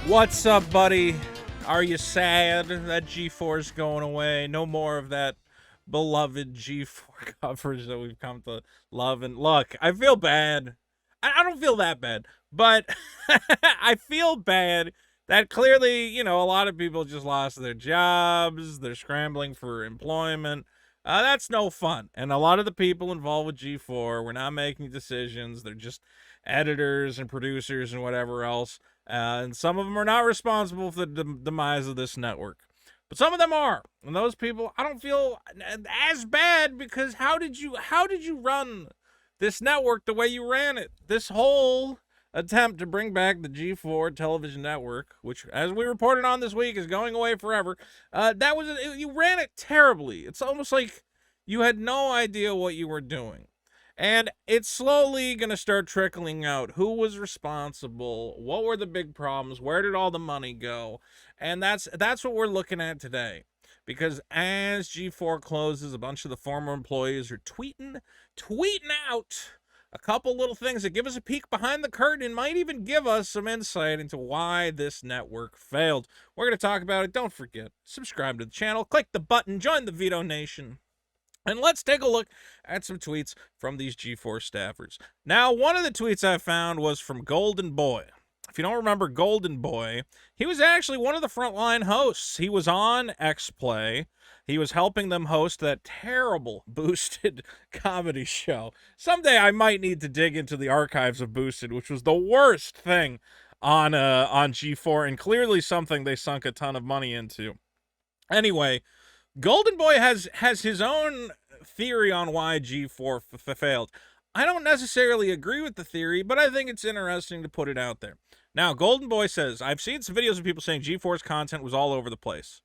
What's up, buddy? Are you sad that G4's going away? No more of that beloved G4 coverage that we've come to love. And look, I feel bad. I don't feel that bad, but I feel bad that clearly, a lot of people just lost their jobs. They're scrambling for employment. That's no fun. And a lot of the people involved with G4 were not making decisions. They're just editors and producers and whatever else. And some of them are not responsible for the demise of this network. But some of them are. And those people, I don't feel as bad, because how did you run this network the way you ran it? This whole attempt to bring back the G4 television network, which, as we reported on this week, is going away forever. You ran it terribly. It's almost like you had no idea what you were doing. And it's slowly going to start trickling out. Who was responsible? What were the big problems? Where did all the money go? And that's what we're looking at today. Because as G4 closes, a bunch of the former employees are tweeting out a couple little things that give us a peek behind the curtain and might even give us some insight into why this network failed. We're going to talk about it. Don't forget, subscribe to the channel, click the button, join the Vito Nation. And let's take a look at some tweets from these G4 staffers. Now, one of the tweets I found was from Golden Boy. If you don't remember Golden Boy, he was actually one of the frontline hosts. He was on X-Play. He was helping them host that terrible Boosted comedy show. Someday I might need to dig into the archives of Boosted, which was the worst thing on G4, and clearly something they sunk a ton of money into. Anyway, Golden Boy has his own theory on why G4 failed. I don't necessarily agree with the theory, but I think it's interesting to put it out there. Now, Golden Boy says, I've seen some videos of people saying G4's content was all over the place.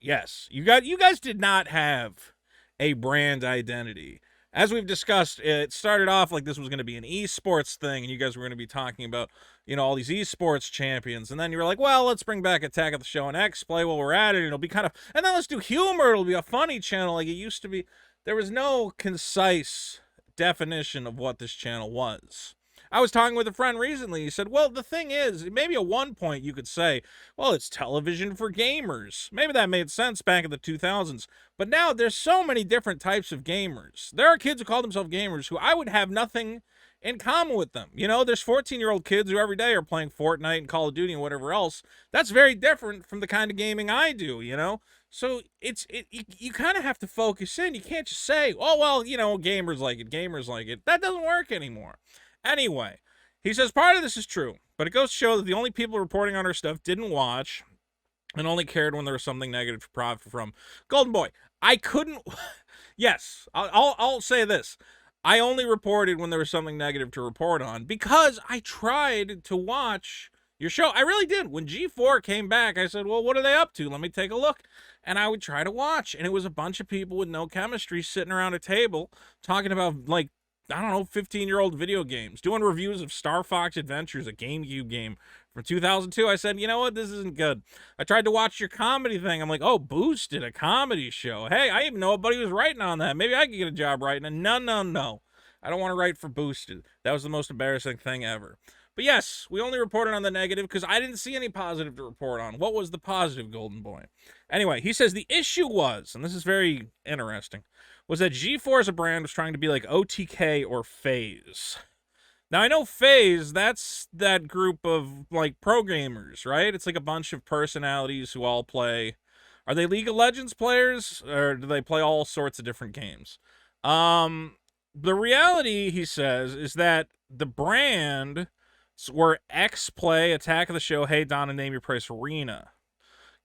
Yes, you guys did not have a brand identity. As we've discussed, it started off like this was going to be an esports thing, and you guys were going to be talking about, all these esports champions. And then you were like, well, let's bring back Attack of the Show and X-Play while we're at it. It'll be kind of, and then let's do humor. It'll be a funny channel like it used to be. There was no concise definition of what this channel was. I was talking with a friend recently. He said, well, the thing is, maybe at one point you could say, well, it's television for gamers. Maybe that made sense back in the 2000s. But now there's so many different types of gamers. There are kids who call themselves gamers who I would have nothing in common with them. There's 14-year-old kids who every day are playing Fortnite and Call of Duty and whatever else. That's very different from the kind of gaming I do, So you kind of have to focus in. You can't just say, oh, well, gamers like it. That doesn't work anymore. Anyway, he says part of this is true, but it goes to show that the only people reporting on our stuff didn't watch and only cared when there was something negative to profit from. Golden Boy, I couldn't. Yes, I'll say this. I only reported when there was something negative to report on because I tried to watch your show. I really did. When G4 came back, I said, well, what are they up to? Let me take a look. And I would try to watch. And it was a bunch of people with no chemistry sitting around a table talking about, 15-year-old video games, doing reviews of Star Fox Adventures, a GameCube game from 2002. I said, you know what, this isn't good. I tried to watch your comedy thing. I'm like, oh, Boosted, a comedy show. Hey, I even know nobody was writing on that. Maybe I could get a job writing. And no. I don't want to write for Boosted. That was the most embarrassing thing ever. But yes, we only reported on the negative because I didn't see any positive to report on. What was the positive, Golden Boy? Anyway, he says the issue was, and this is very interesting, was that G4 as a brand was trying to be like OTK or FaZe. Now, I know FaZe, that's that group of, pro gamers, right? It's like a bunch of personalities who all play. Are they League of Legends players, or do they play all sorts of different games? The reality, he says, is that the brand were X-Play, Attack of the Show, Hey Donna, Name Your Price, Arena.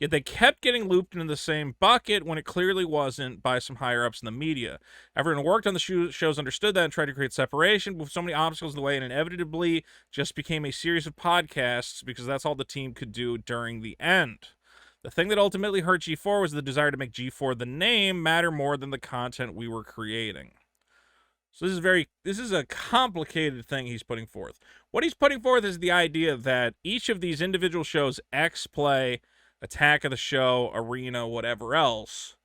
Yet they kept getting looped into the same bucket when it clearly wasn't by some higher-ups in the media. Everyone who worked on the shows understood that and tried to create separation, but with so many obstacles in the way, and inevitably just became a series of podcasts because that's all the team could do during the end. The thing that ultimately hurt G4 was the desire to make G4, the name, matter more than the content we were creating. So this is a complicated thing he's putting forth. What he's putting forth is the idea that each of these individual shows, X-Play, Attack of the Show, Arena, whatever else,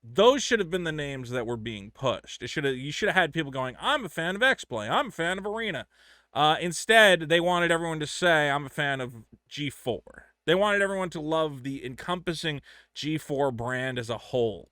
those should have been the names that were being pushed. You should have had people going, I'm a fan of X-Play, I'm a fan of Arena. Instead, they wanted everyone to say, I'm a fan of G4. They wanted everyone to love the encompassing G4 brand as a whole.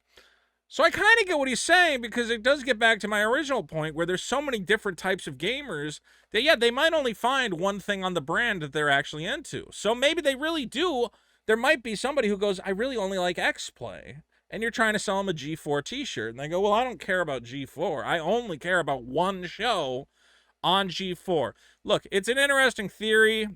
So I kind of get what he's saying, because it does get back to my original point where there's so many different types of gamers that, yeah, they might only find one thing on the brand that they're actually into. So maybe they really do. There might be somebody who goes, I really only like X-Play. And you're trying to sell them a G4 t-shirt. And they go, well, I don't care about G4. I only care about one show on G4. Look, it's an interesting theory,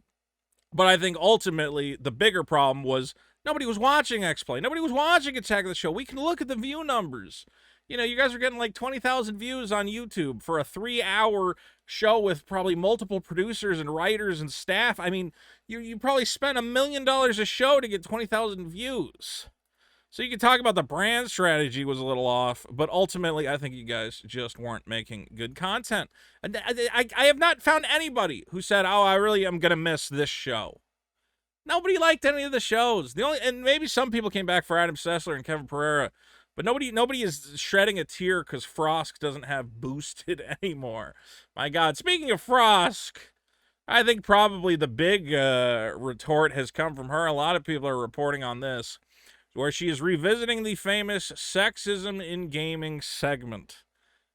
but I think ultimately the bigger problem was nobody was watching X-Play. Nobody was watching Attack of the Show. We can look at the view numbers. You know, you guys are getting like 20,000 views on YouTube for a 3-hour show with probably multiple producers and writers and staff. I mean, you probably spent $1 million a show to get 20,000 views. So you can talk about the brand strategy was a little off, but ultimately I think you guys just weren't making good content. I have not found anybody who said, oh, I really am going to miss this show. Nobody liked any of the shows. And maybe some people came back for Adam Sessler and Kevin Pereira, but nobody is shedding a tear because Frosk doesn't have Boosted anymore. My God. Speaking of Frosk, I think probably the big retort has come from her. A lot of people are reporting on this, where she is revisiting the famous sexism in gaming segment.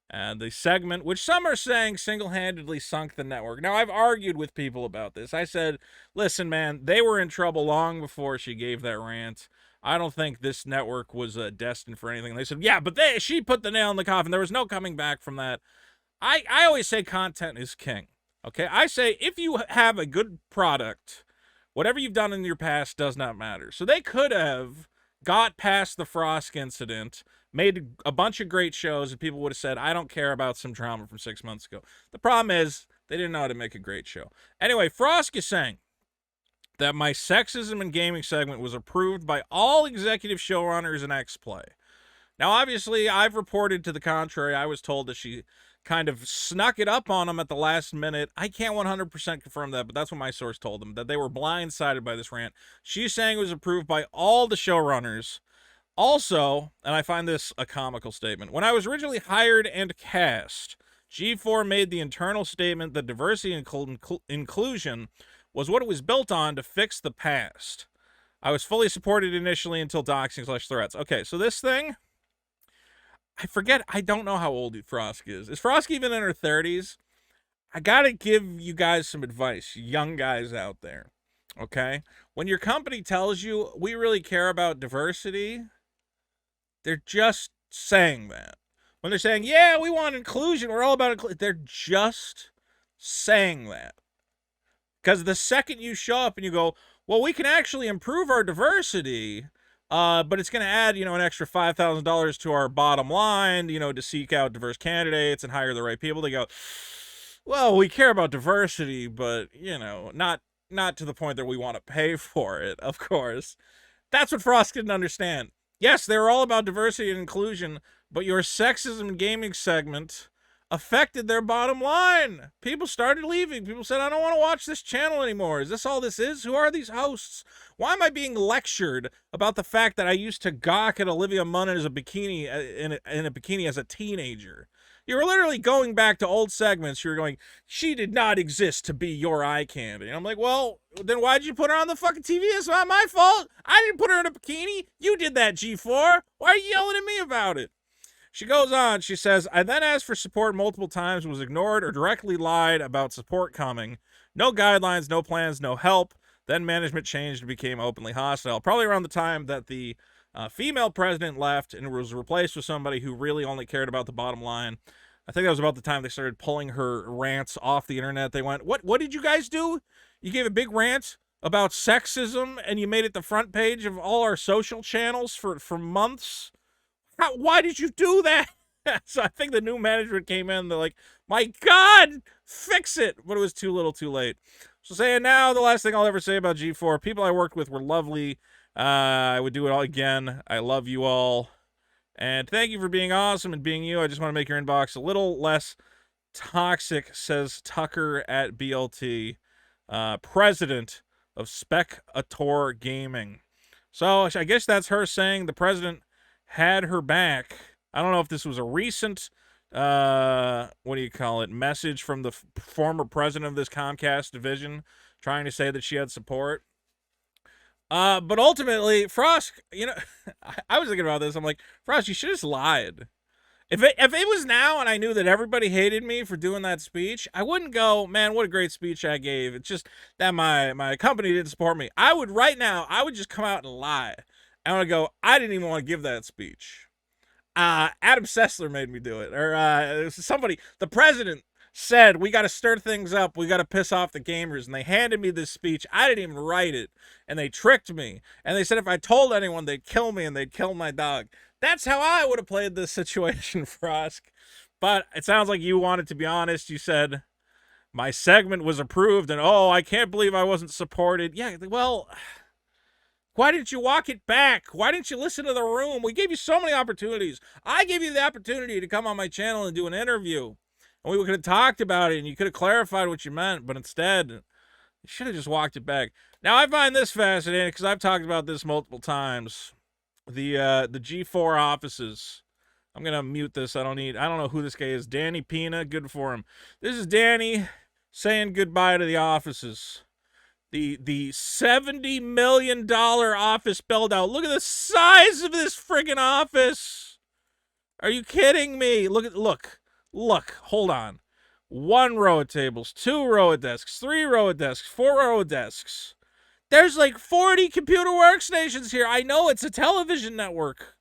And the segment, which some are saying single-handedly sunk the network. Now, I've argued with people about this. I said, listen, man, they were in trouble long before she gave that rant. I don't think this network was destined for anything. They said, yeah, but she put the nail in the coffin. There was no coming back from that. I always say content is king. Okay? I say if you have a good product, whatever you've done in your past does not matter. So they could have got past the Frosk incident, made a bunch of great shows, and people would have said, I don't care about some drama from 6 months ago. The problem is, they didn't know how to make a great show. Anyway, Frosk is saying that my sexism in gaming segment was approved by all executive showrunners in X-Play. Now, obviously, I've reported to the contrary. I was told that she kind of snuck it up on them at the last minute. I can't 100% confirm that, but that's what my source told them, that they were blindsided by this rant. She's saying it was approved by all the showrunners. Also, and I find this a comical statement, when I was originally hired and cast, G4 made the internal statement that diversity and inclusion was what it was built on to fix the past. I was fully supported initially until doxing/threats. Okay, so this thing, I forget, I don't know how old Frosk is. Is Frosk even in her 30s? I gotta give you guys some advice, young guys out there, okay? When your company tells you, we really care about diversity, they're just saying that. When they're saying, yeah, we want inclusion, we're all about inclusion, they're just saying that. Because the second you show up and you go, well, we can actually improve our diversity, but it's going to add, an extra $5,000 to our bottom line, to seek out diverse candidates and hire the right people. They go, well, we care about diversity, but, not to the point that we want to pay for it, of course. That's what Frost didn't understand. Yes, they were all about diversity and inclusion, but your sexism in gaming segment affected their bottom line. People started leaving. People said, I don't want to watch this channel anymore. Is this all this is? Who are these hosts? Why am I being lectured about the fact that I used to gawk at Olivia Munn as a bikini in a bikini as a teenager? You were literally going back to old segments. You were going, she did not exist to be your eye candy. And I'm like, well, then why'd you put her on the fucking TV? It's not my fault. I didn't put her in a bikini. You did that, G4. Why are you yelling at me about it? She goes on, she says, I then asked for support multiple times, was ignored or directly lied about support coming. No guidelines, no plans, no help. Then management changed and became openly hostile. Probably around the time that the female president left and was replaced with somebody who really only cared about the bottom line. I think that was about the time they started pulling her rants off the internet. They went, what did you guys do? You gave a big rant about sexism and you made it the front page of all our social channels for months? Why did you do that? So I think the new management came in. They're like, my God, fix it. But it was too little too late. So saying now, the last thing I'll ever say about G4, people I worked with were lovely. I would do it all again. I love you all. And thank you for being awesome and being you. I just want to make your inbox a little less toxic, says Tucker at BLT, president of Spectator Gaming. So I guess that's her saying the president had her back. I don't know if this was a recent what do you call it, message from the former president of this Comcast division trying to say that she had support. But ultimately, Frost, I was thinking about this. I'm like, Frost, you should have just lied. If it was now and I knew that everybody hated me for doing that speech, I wouldn't go, man, what a great speech I gave. It's just that my company didn't support me. I would just come out and lie. I would go, I didn't even want to give that speech. Adam Sessler made me do it. Or somebody, the president said, we got to stir things up. We got to piss off the gamers. And they handed me this speech. I didn't even write it. And they tricked me. And they said if I told anyone, they'd kill me and they'd kill my dog. That's how I would have played this situation, Frosk. But it sounds like you wanted to be honest. You said, my segment was approved. And, oh, I can't believe I wasn't supported. Yeah, well, why didn't you walk it back? Why didn't you listen to the room? We gave you so many opportunities. I gave you the opportunity to come on my channel and do an interview. And we could have talked about it, and you could have clarified what you meant, but instead, you should have just walked it back. Now, I find this fascinating because I've talked about this multiple times. The G4 offices. I'm gonna mute this. I don't know who this guy is. Danny Pina, good for him. This is Danny saying goodbye to the offices. The $70 million office build out. Look at the size of this friggin' office. Are you kidding me? Look, hold on. 1 row of tables, 2 row of desks, 3 row of desks, 4 row of desks. There's like 40 computer workstations here. I know it's a television network.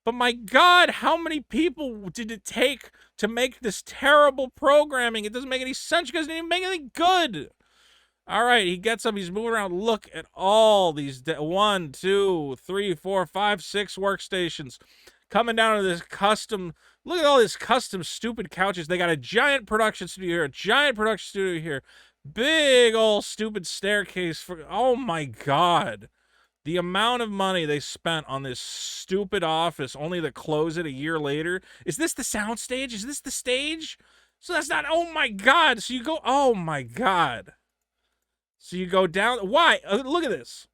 But my God, how many people did it take to make this terrible programming? It doesn't make any sense. You guys didn't even make anything good. All right, he gets up. He's moving around. Look at all these 1, 2, 3, 4, 5, 6 workstations coming down to this custom. Look at all these custom stupid couches. They got a giant production studio here, a giant production studio here. Big old stupid staircase for, oh my God. The amount of money they spent on this stupid office only to close it a year later. Is this the sound stage? Is this the stage? So that's not, oh my God. So you go, oh my God. So you go down, why? Look at this.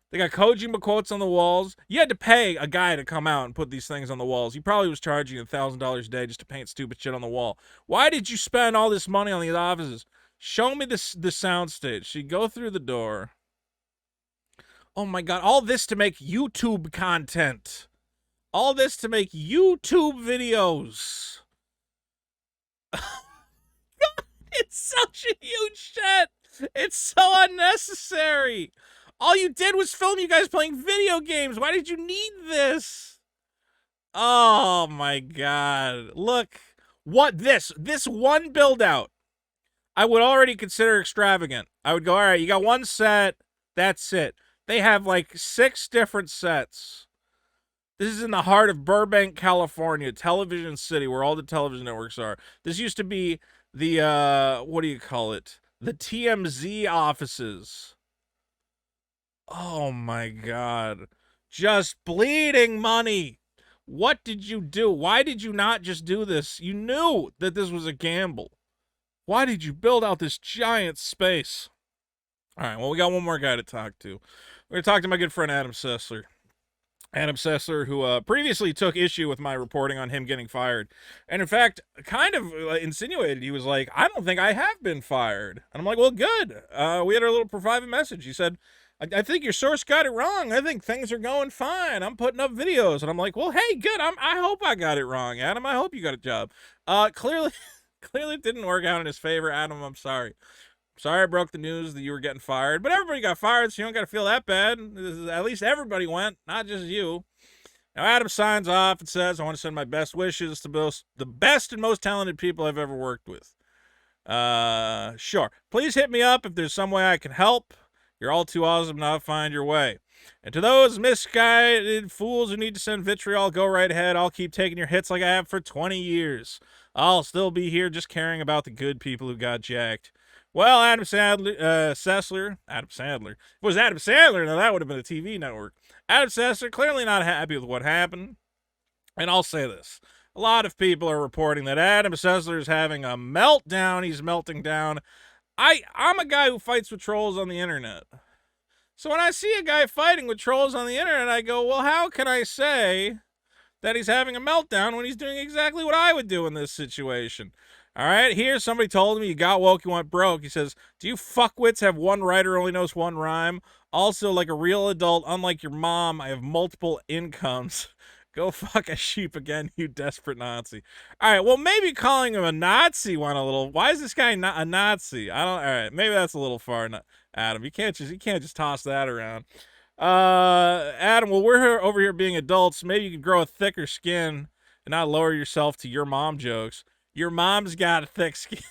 They got Kojima quotes on the walls. You had to pay a guy to come out and put these things on the walls. He probably was charging you $1,000 a day just to paint stupid shit on the wall. Why did you spend all this money on these offices? Show me this sound stage. So you go through the door. Oh my God, all this to make YouTube content. All this to make YouTube videos. It's such a huge set. It's so unnecessary. All you did was film you guys playing video games. Why did you need this? Oh my God. Look, what this one build out, I would already consider extravagant. I would go, all right, you got one set. That's it. They have like 6 different sets. This is in the heart of Burbank, California, Television City, where all the television networks are. This used to be the, what do you call it? The TMZ offices. Oh my God. Just bleeding money. What did you do? Why did you not just do this? You knew that this was a gamble. Why did you build out this giant space? All right, well, we got one more guy to talk to. We're going to talk to my good friend Adam Sessler. Adam Sessler, who previously took issue with my reporting on him getting fired. And in fact, kind of insinuated, he was like, I don't think I have been fired. And I'm like, well, good. We had our little private message. He said, I think your source got it wrong. I think things are going fine. I'm putting up videos. And I'm like, well, hey, good. I hope I got it wrong, Adam. I hope you got a job. Clearly it didn't work out in his favor. Adam, I'm sorry. Sorry I broke the news that you were getting fired, but everybody got fired, so you don't got to feel that bad. At least everybody went, not just you. Now, Adam signs off and says, I want to send my best wishes to the best and most talented people I've ever worked with. Sure. Please hit me up if there's some way I can help. You're all too awesome to not find your way. And to those misguided fools who need to send vitriol, go right ahead. I'll keep taking your hits like I have for 20 years. I'll still be here just caring about the good people who got jacked. Well, Adam Sessler. If it was Adam Sandler, now that would have been a TV network. Adam Sessler, clearly not happy with what happened. And I'll say this. A lot of people are reporting that Adam Sessler is having a meltdown. He's melting down. I'm a guy who fights with trolls on the internet. So when I see a guy fighting with trolls on the internet, I go, well, how can I say that he's having a meltdown when he's doing exactly what I would do in this situation. All right, here somebody told me you got woke, you went broke. He says, do you fuckwits have one writer only knows one rhyme? Also, like a real adult, unlike your mom, I have multiple incomes. Go fuck a sheep again, you desperate Nazi. All right, well, maybe calling him a Nazi went a little. Why is this guy not a Nazi? I don't. All right, maybe that's a little far, Adam. You can't just toss that around. Adam, well, we're here, over here being adults. Maybe you can grow a thicker skin and not lower yourself to your mom jokes. Your mom's got a thick skin.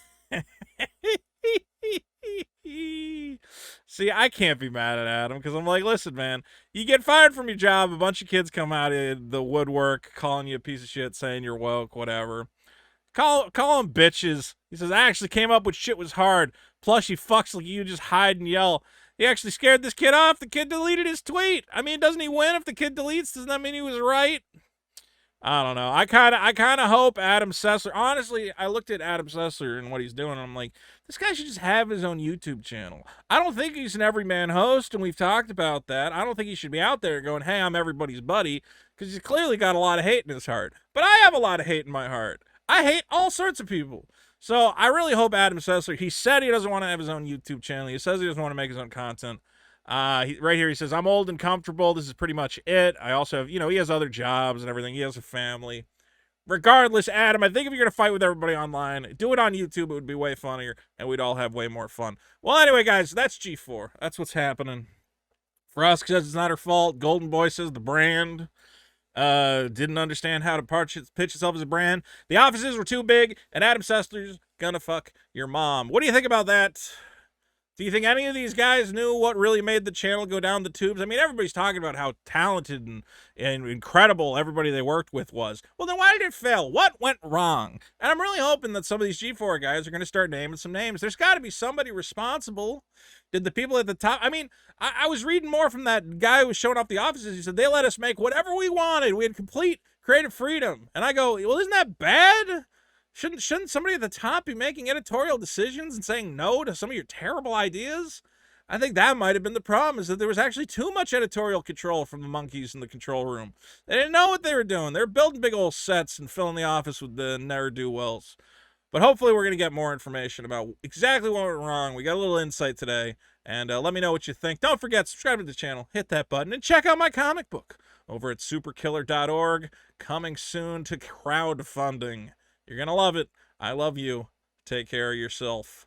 See, I can't be mad at Adam because I'm like, listen, man, you get fired from your job, a bunch of kids come out of the woodwork calling you a piece of shit, saying you're woke, whatever. Call them bitches. He says, I actually came up with shit was hard. Plus, you fucks like you just hide and yell. He actually scared this kid off. The kid deleted his tweet. I mean, doesn't he win if the kid deletes? Doesn't that mean he was right? I don't know. I kind of hope Adam Sessler. Honestly, I looked at Adam Sessler and what he's doing, and I'm like, this guy should just have his own YouTube channel. I don't think he's an everyman host, and we've talked about that. I don't think he should be out there going, hey, I'm everybody's buddy, because he's clearly got a lot of hate in his heart. But I have a lot of hate in my heart. I hate all sorts of people. So I really hope Adam Sessler, he said he doesn't want to have his own YouTube channel. He says he doesn't want to make his own content. Right here, he says, I'm old and comfortable. This is pretty much it. I also have, he has other jobs and everything. He has a family. Regardless, Adam, I think if you're going to fight with everybody online, do it on YouTube. It would be way funnier, and we'd all have way more fun. Well, anyway, guys, that's G4. That's what's happening. For us, because it's not her fault. Golden Boy says the brand didn't understand how to pitch itself as a brand. The offices were too big, and Adam Sessler's gonna fuck your mom. What do you think about that? Do you think any of these guys knew what really made the channel go down the tubes? I mean, everybody's talking about how talented and incredible everybody they worked with was. Well, then why did it fail? What went wrong? And I'm really hoping that some of these G4 guys are going to start naming some names. There's got to be somebody responsible. Did the people at the top... I mean, I was reading more from that guy who was showing off the offices. He said, they let us make whatever we wanted. We had complete creative freedom. And I go, well, isn't that bad? Shouldn't somebody at the top be making editorial decisions and saying no to some of your terrible ideas? I think that might have been the problem, is that there was actually too much editorial control from the monkeys in the control room. They didn't know what they were doing. They were building big old sets and filling the office with the ne'er-do-wells. But hopefully we're going to get more information about exactly what went wrong. We got a little insight today. And let me know what you think. Don't forget, subscribe to the channel, hit that button, and check out my comic book over at superkiller.org. Coming soon to crowdfunding. You're going to love it. I love you. Take care of yourself.